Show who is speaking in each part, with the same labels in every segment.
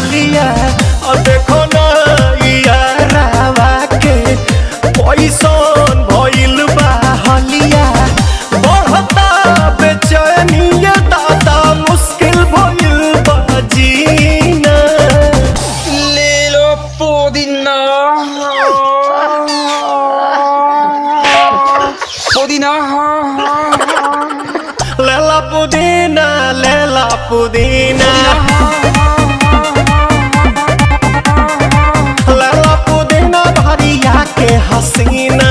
Speaker 1: हलिया और देखो ना यारावा के पैसन भइल बा हलिया बढ़ता बेचैनिया दादा मुश्किल भइल बा जीना।
Speaker 2: ले लो पुदीना पुदीना
Speaker 1: लेला पुदीना लेला पुदीना लेला पुदीना भरिया के हसीना।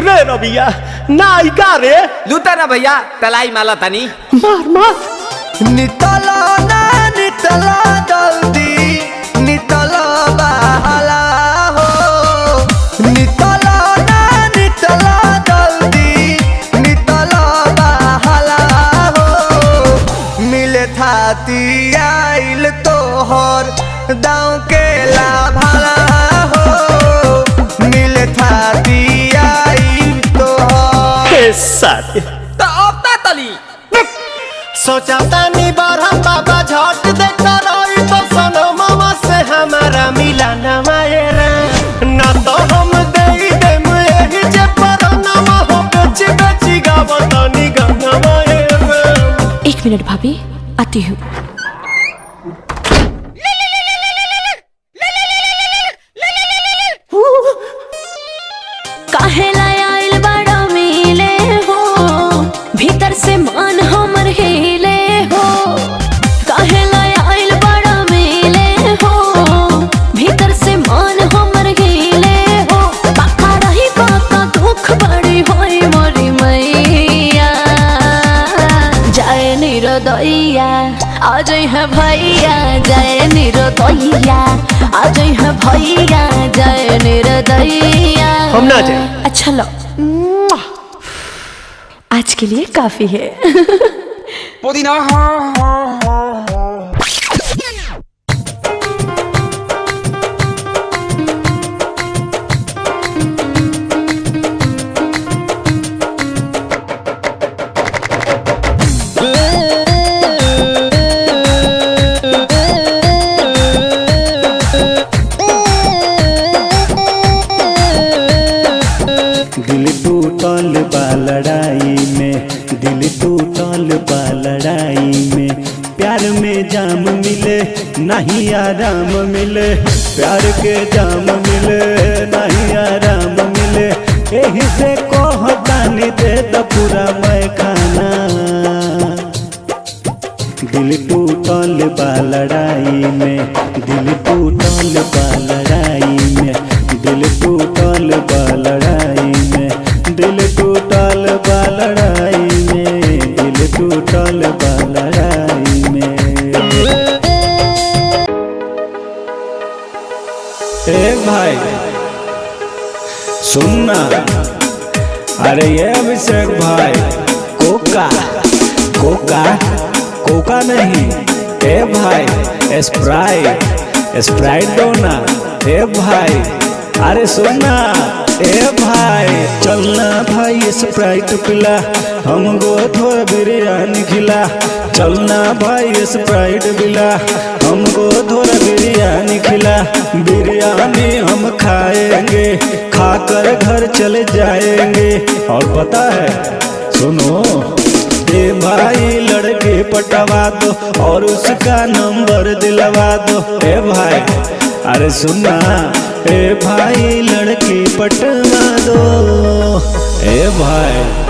Speaker 1: रे रबिया नायिका रे
Speaker 3: लूटा ना भैया तलाई माला तनी
Speaker 1: मार मार
Speaker 4: नितला ना नितला जल्दी नितला बहला हो नितला ना नितला जल्दी नितला बहला हो मिले थाती आइल तोहर दाँव के लाभला हो मिले थाती आइल तोहर
Speaker 1: साथी
Speaker 3: तो अब ता तली
Speaker 1: सोचा तानी बारह बाबा झट देखा रही तो सनो मामा से हमारा मिला न मायरा ना तो हम दे देम यही जे पर नामा हो बेची बेची गावतानी गंगा मायरा।
Speaker 5: 1 मिनट भाभी आती हूँ। काहे लायल बड़ा मिले हो भीतर से मन हमर हिले हो काहे लायल बड़ा मिले हो भीतर से मन हमर हिले हो बाका रही बाका दुख बड़ी होई मोरी मैया जाए निरोदैया आज है भैया जाए निरोदैया आज है भैया जाए निरोदैया।
Speaker 1: हम ना जाए।
Speaker 5: अच्छा लो आज के लिए काफी है।
Speaker 2: पुदीना
Speaker 6: दिल टूटल बा लड़ाई में दिल टूटल बा लड़ाई में प्यार में जाम मिले नहीं आराम मिले प्यार के जाम मिले नहीं आराम मिले यही से कहतानी दे द पूरा मैं खाना। दिल टूटल बा लड़ाई में दिल टूटल बा लड़ाई में दिल टूटल बा लड़ाई में दिल टूटल बा लड़ाई में दिल टूटल बा लड़ाई में। ए भाई सुनना अरे ये अभिषेक भाई कोका कोका कोका नहीं ए भाई स्प्राइट स्प्राइट दो ना ए भाई अरे सुनना ए भाई चलना भाई स्प्राइट पिला हमको थोड़ा बिरयानी खिला चलना भाई स्प्राइट पिला हमको थोड़ा बिरयानी खिला बिरयानी हम खाएंगे खाकर घर चले जाएंगे। और पता है सुनो ए भाई लड़के पटवा दो और उसका नंबर दिलवा दो ए भाई अरे सुनना ए भाई लड़की पटवा दो ए भाई।